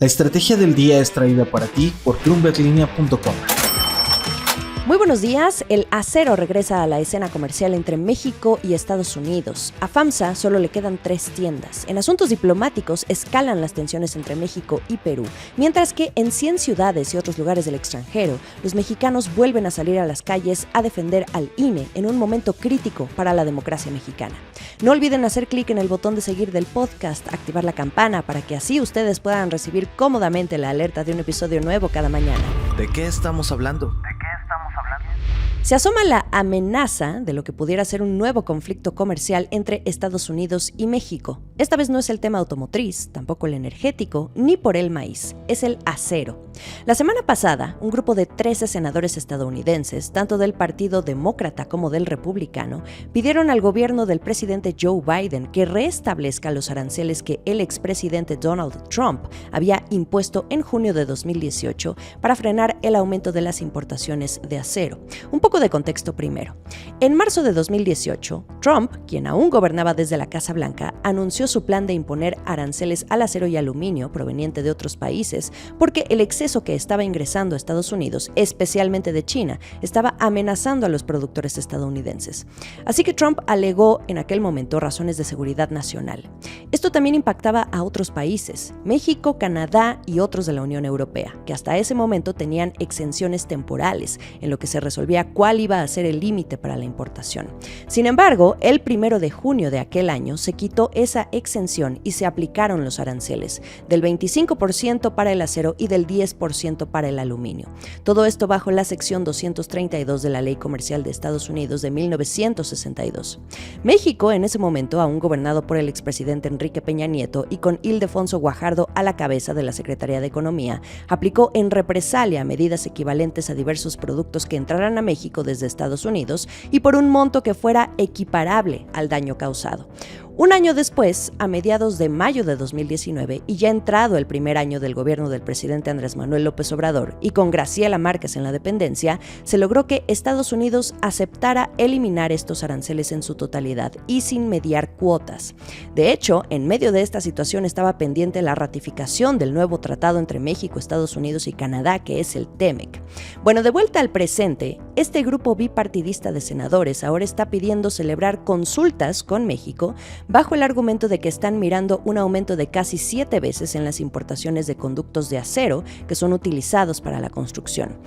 La estrategia del día es traída para ti por bloomberglinea.com. Muy buenos días. El acero regresa a la escena comercial entre México y Estados Unidos. A FAMSA solo le quedan 3 tiendas. En asuntos diplomáticos escalan las tensiones entre México y Perú, mientras que en 100 ciudades y otros lugares del extranjero, los mexicanos vuelven a salir a las calles a defender al INE en un momento crítico para la democracia mexicana. No olviden hacer clic en el botón de seguir del podcast, activar la campana para que así ustedes puedan recibir cómodamente la alerta de un episodio nuevo cada mañana. ¿De qué estamos hablando? Se asoma la amenaza de lo que pudiera ser un nuevo conflicto comercial entre Estados Unidos y México. Esta vez no es el tema automotriz, tampoco el energético, ni por el maíz, es el acero. La semana pasada, un grupo de 13 senadores estadounidenses, tanto del Partido Demócrata como del Republicano, pidieron al gobierno del presidente Joe Biden que restablezca los aranceles que el expresidente Donald Trump había impuesto en junio de 2018 para frenar el aumento de las importaciones de acero. Un poco de contexto primero. En marzo de 2018, Trump, quien aún gobernaba desde la Casa Blanca, anunció su plan de imponer aranceles al acero y aluminio proveniente de otros países porque el exceso que estaba ingresando a Estados Unidos, especialmente de China, estaba amenazando a los productores estadounidenses. Así que Trump alegó en aquel momento razones de seguridad nacional. Esto también impactaba a otros países, México, Canadá y otros de la Unión Europea, que hasta ese momento tenían exenciones temporales en lo que se resolvía cuál iba a ser el límite para la importación. Sin embargo, el 1 de junio de aquel año se quitó esa exención y se aplicaron los aranceles, del 25% para el acero y del 10% para el aluminio. Todo esto bajo la sección 232 de la Ley Comercial de Estados Unidos de 1962. México, en ese momento aún gobernado por el expresidente Enrique Peña Nieto y con Ildefonso Guajardo a la cabeza de la Secretaría de Economía, aplicó en represalia medidas equivalentes a diversos productos que entraran a México desde Estados Unidos y por un monto que fuera equiparable al daño causado. Un año después, a mediados de mayo de 2019, y ya entrado el primer año del gobierno del presidente Andrés Manuel López Obrador y con Graciela Márquez en la dependencia, se logró que Estados Unidos aceptara eliminar estos aranceles en su totalidad y sin mediar cuotas. De hecho, en medio de esta situación estaba pendiente la ratificación del nuevo tratado entre México, Estados Unidos y Canadá, que es el TEMEC. Bueno, de vuelta al presente, este grupo bipartidista de senadores ahora está pidiendo celebrar consultas con México bajo el argumento de que están mirando un aumento de casi 7 veces en las importaciones de conductos de acero que son utilizados para la construcción.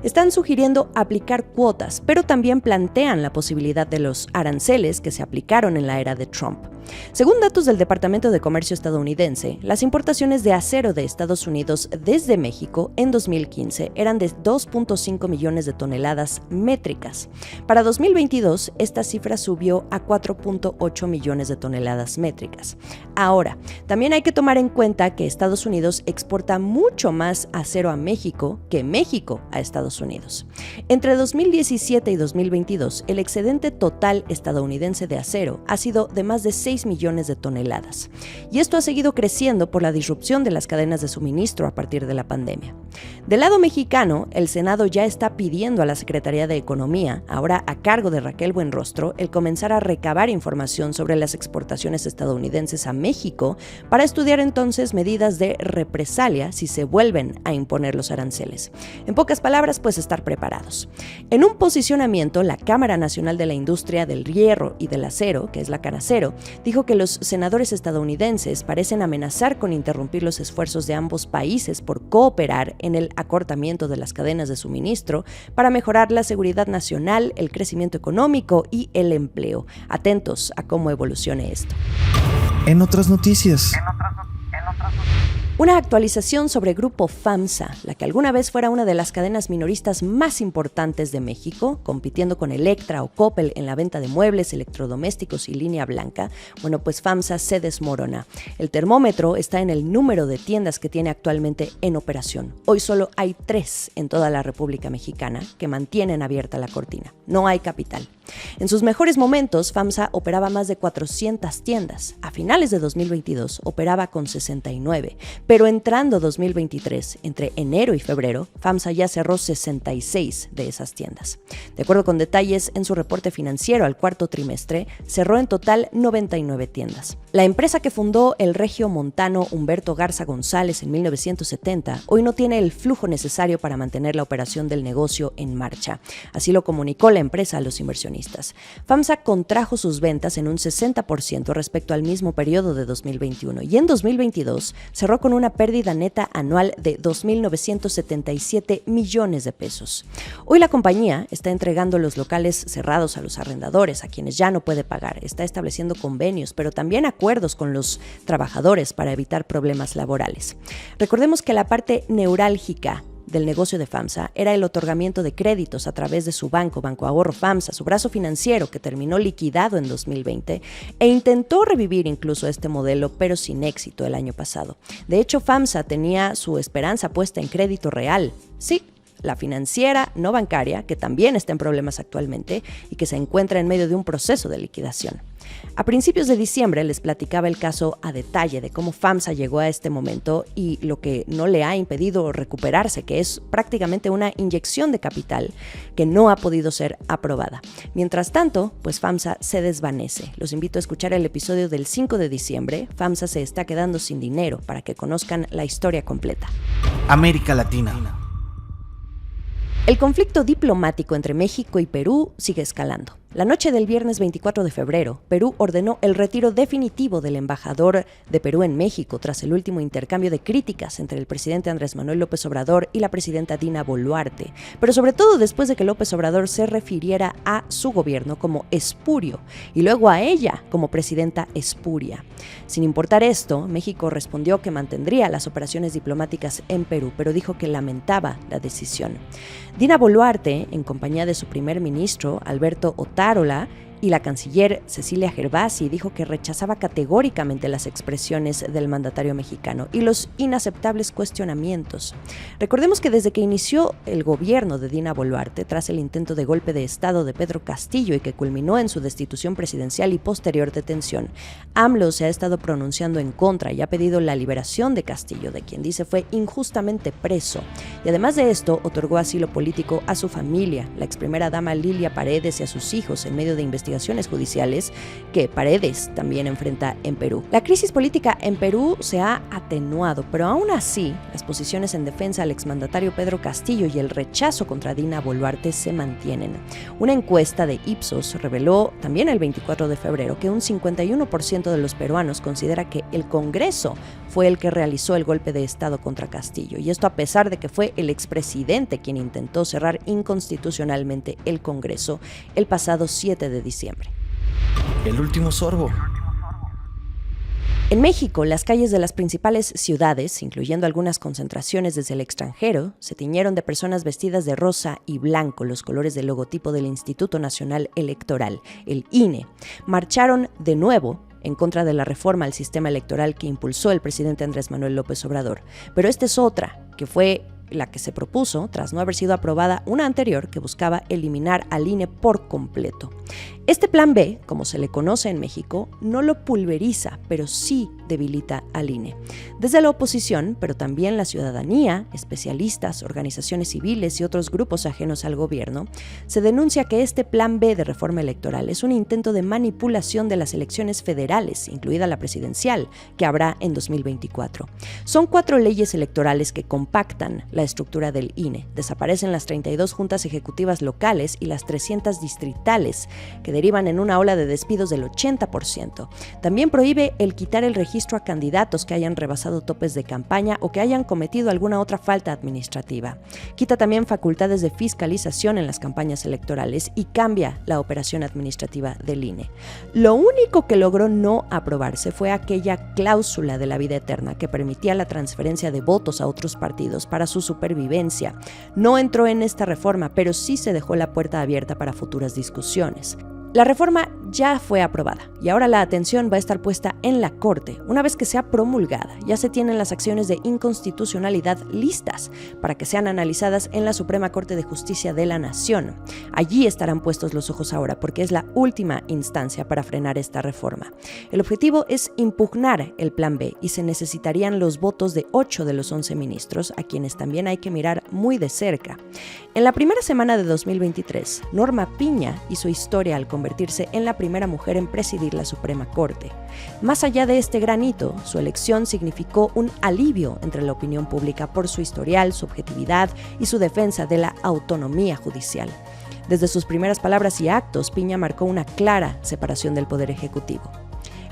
Están sugiriendo aplicar cuotas, pero también plantean la posibilidad de los aranceles que se aplicaron en la era de Trump. Según datos del Departamento de Comercio estadounidense, las importaciones de acero de Estados Unidos desde México en 2015 eran de 2.5 millones de toneladas métricas. Para 2022, esta cifra subió a 4.8 millones de toneladas métricas. Ahora, también hay que tomar en cuenta que Estados Unidos exporta mucho más acero a México que México a Estados Unidos. Entre 2017 y 2022, el excedente total estadounidense de acero ha sido de más de 6 millones de toneladas. Y esto ha seguido creciendo por la disrupción de las cadenas de suministro a partir de la pandemia. Del lado mexicano, el Senado ya está pidiendo a la Secretaría de Economía, ahora a cargo de Raquel Buenrostro, el comenzar a recabar información sobre las exportaciones estadounidenses a México para estudiar entonces medidas de represalia si se vuelven a imponer los aranceles. En pocas palabras, pues estar preparados. En un posicionamiento, la Cámara Nacional de la Industria del Hierro y del Acero, que es la Canacero, dijo que los senadores estadounidenses parecen amenazar con interrumpir los esfuerzos de ambos países por cooperar en el acortamiento de las cadenas de suministro para mejorar la seguridad nacional, el crecimiento económico y el empleo. Atentos a cómo evolucione esto. En otras noticias. Una actualización sobre Grupo FAMSA, la que alguna vez fuera una de las cadenas minoristas más importantes de México, compitiendo con Electra o Coppel en la venta de muebles, electrodomésticos y línea blanca. Bueno, pues FAMSA se desmorona. El termómetro está en el número de tiendas que tiene actualmente en operación. Hoy solo hay 3 en toda la República Mexicana que mantienen abierta la cortina. No hay capital. En sus mejores momentos, FAMSA operaba más de 400 tiendas. A finales de 2022 operaba con 69, pero entrando 2023, entre enero y febrero, FAMSA ya cerró 66 de esas tiendas. De acuerdo con detalles en su reporte financiero al cuarto trimestre, cerró en total 99 tiendas. La empresa que fundó el regiomontano Humberto Garza González en 1970 hoy no tiene el flujo necesario para mantener la operación del negocio en marcha. Así lo comunicó la empresa a los inversionistas. FAMSA contrajo sus ventas en un 60% respecto al mismo periodo de 2021 y en 2022 cerró con una pérdida neta anual de 2.977 millones de pesos. Hoy la compañía está entregando los locales cerrados a los arrendadores, a quienes ya no puede pagar. Está estableciendo convenios, pero también acuerdos con los trabajadores para evitar problemas laborales. Recordemos que la parte neurálgica del negocio de FAMSA era el otorgamiento de créditos a través de su Banco Ahorro FAMSA, su brazo financiero que terminó liquidado en 2020 e intentó revivir incluso este modelo, pero sin éxito el año pasado. De hecho, FAMSA tenía su esperanza puesta en Crédito Real. Sí, la financiera no bancaria, que también está en problemas actualmente y que se encuentra en medio de un proceso de liquidación. A principios de diciembre les platicaba el caso a detalle de cómo FAMSA llegó a este momento y lo que no le ha impedido recuperarse, que es prácticamente una inyección de capital que no ha podido ser aprobada. Mientras tanto, pues FAMSA se desvanece. Los invito a escuchar el episodio del 5 de diciembre. FAMSA se está quedando sin dinero, para que conozcan la historia completa. América Latina. El conflicto diplomático entre México y Perú sigue escalando. La noche del viernes 24 de febrero, Perú ordenó el retiro definitivo del embajador de Perú en México tras el último intercambio de críticas entre el presidente Andrés Manuel López Obrador y la presidenta Dina Boluarte, pero sobre todo después de que López Obrador se refiriera a su gobierno como espurio y luego a ella como presidenta espuria. Sin importar esto, México respondió que mantendría las operaciones diplomáticas en Perú, pero dijo que lamentaba la decisión. Dina Boluarte, en compañía de su primer ministro, Alberto Otárola, y la canciller Cecilia Gervasi, dijo que rechazaba categóricamente las expresiones del mandatario mexicano y los inaceptables cuestionamientos. Recordemos que desde que inició el gobierno de Dina Boluarte, tras el intento de golpe de Estado de Pedro Castillo y que culminó en su destitución presidencial y posterior detención, AMLO se ha estado pronunciando en contra y ha pedido la liberación de Castillo, de quien dice fue injustamente preso. Y además de esto, otorgó asilo político a su familia, la ex primera dama Lilia Paredes, y a sus hijos en medio de investigaciones judiciales que Paredes también enfrenta en Perú. La crisis política en Perú se ha atenuado, pero aún así las posiciones en defensa al exmandatario Pedro Castillo y el rechazo contra Dina Boluarte se mantienen. Una encuesta de Ipsos reveló también el 24 de febrero que un 51% de los peruanos considera que el Congreso fue el que realizó el golpe de Estado contra Castillo, y esto a pesar de que fue el expresidente quien intentó cerrar inconstitucionalmente el Congreso el pasado 7 de diciembre. El último sorbo. En México, las calles de las principales ciudades, incluyendo algunas concentraciones desde el extranjero, se tiñeron de personas vestidas de rosa y blanco, los colores del logotipo del Instituto Nacional Electoral, el INE. Marcharon de nuevo en contra de la reforma al sistema electoral que impulsó el presidente Andrés Manuel López Obrador. Pero esta es otra, que fue la que se propuso tras no haber sido aprobada una anterior que buscaba eliminar al INE por completo. Este plan B, como se le conoce en México, no lo pulveriza, pero sí debilita al INE. Desde la oposición, pero también la ciudadanía, especialistas, organizaciones civiles y otros grupos ajenos al gobierno, se denuncia que este plan B de reforma electoral es un intento de manipulación de las elecciones federales, incluida la presidencial, que habrá en 2024. Son 4 leyes electorales que compactan la estructura del INE. Desaparecen las 32 juntas ejecutivas locales y las 300 distritales, que derivan en una ola de despidos del 80%. También prohíbe el quitar el registro a candidatos que hayan rebasado topes de campaña o que hayan cometido alguna otra falta administrativa. Quita también facultades de fiscalización en las campañas electorales y cambia la operación administrativa del INE. Lo único que logró no aprobarse fue aquella cláusula de la vida eterna que permitía la transferencia de votos a otros partidos para su supervivencia. No entró en esta reforma, pero sí se dejó la puerta abierta para futuras discusiones. La reforma ya fue aprobada y ahora la atención va a estar puesta en la Corte. Una vez que sea promulgada, ya se tienen las acciones de inconstitucionalidad listas para que sean analizadas en la Suprema Corte de Justicia de la Nación. Allí estarán puestos los ojos ahora porque es la última instancia para frenar esta reforma. El objetivo es impugnar el Plan B y se necesitarían los votos de 8 de los 11 ministros, a quienes también hay que mirar muy de cerca. En la primera semana de 2023, Norma Piña hizo historia al convertirse en la primera mujer en presidir la Suprema Corte. Más allá de este gran hito, su elección significó un alivio entre la opinión pública por su historial, su objetividad y su defensa de la autonomía judicial. Desde sus primeras palabras y actos, Piña marcó una clara separación del Poder Ejecutivo.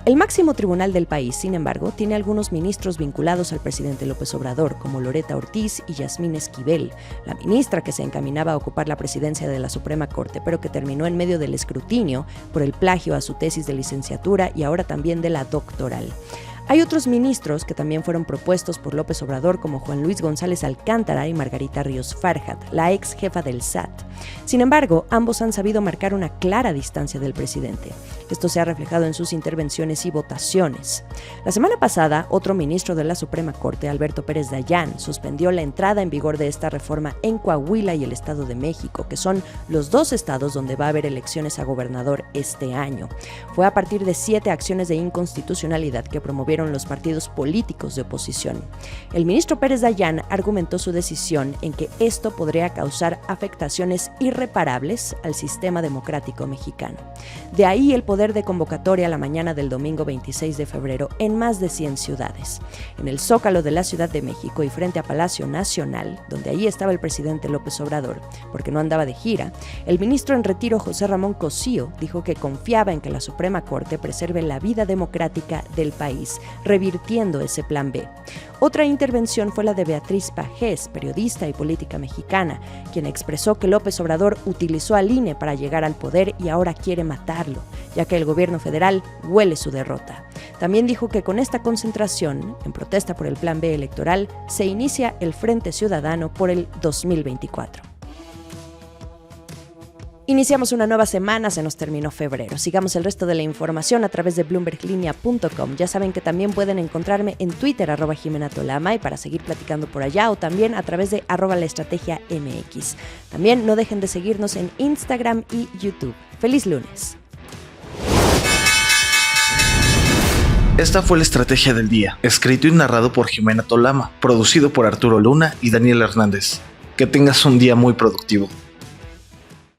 El máximo tribunal del país, sin embargo, tiene algunos ministros vinculados al presidente López Obrador, como Loreta Ortiz y Yasmín Esquivel, la ministra que se encaminaba a ocupar la presidencia de la Suprema Corte, pero que terminó en medio del escrutinio por el plagio a su tesis de licenciatura y ahora también de la doctoral. Hay otros ministros que también fueron propuestos por López Obrador, como Juan Luis González Alcántara y Margarita Ríos Farjat, la ex jefa del SAT. Sin embargo, ambos han sabido marcar una clara distancia del presidente. Esto se ha reflejado en sus intervenciones y votaciones. La semana pasada, otro ministro de la Suprema Corte, Alberto Pérez Dayán, suspendió la entrada en vigor de esta reforma en Coahuila y el Estado de México, que son los dos estados donde va a haber elecciones a gobernador este año. Fue a partir de 7 acciones de inconstitucionalidad que promovieron los partidos políticos de oposición. El ministro Pérez Dayán argumentó su decisión en que esto podría causar afectaciones irreparables al sistema democrático mexicano. De ahí el poder de convocatoria la mañana del domingo 26 de febrero en más de 100 ciudades. En el Zócalo de la Ciudad de México y frente a Palacio Nacional, donde ahí estaba el presidente López Obrador, porque no andaba de gira, el ministro en retiro José Ramón Cosío dijo que confiaba en que la Suprema Corte preserve la vida democrática del país, revirtiendo ese Plan B. Otra intervención fue la de Beatriz Pajés, periodista y política mexicana, quien expresó que López Obrador utilizó al INE para llegar al poder y ahora quiere matarlo, ya que el gobierno federal huele su derrota. También dijo que con esta concentración, en protesta por el Plan B electoral, se inicia el Frente Ciudadano por el 2024. Iniciamos una nueva semana, se nos terminó febrero. Sigamos el resto de la información a través de bloomberglinea.com. Ya saben que también pueden encontrarme en Twitter, @JimenaTolama, y para seguir platicando por allá, o también a través de @laestrategiamx. También no dejen de seguirnos en Instagram y YouTube. ¡Feliz lunes! Esta fue la Estrategia del Día, escrito y narrado por Jimena Tolama, producido por Arturo Luna y Daniel Hernández. Que tengas un día muy productivo.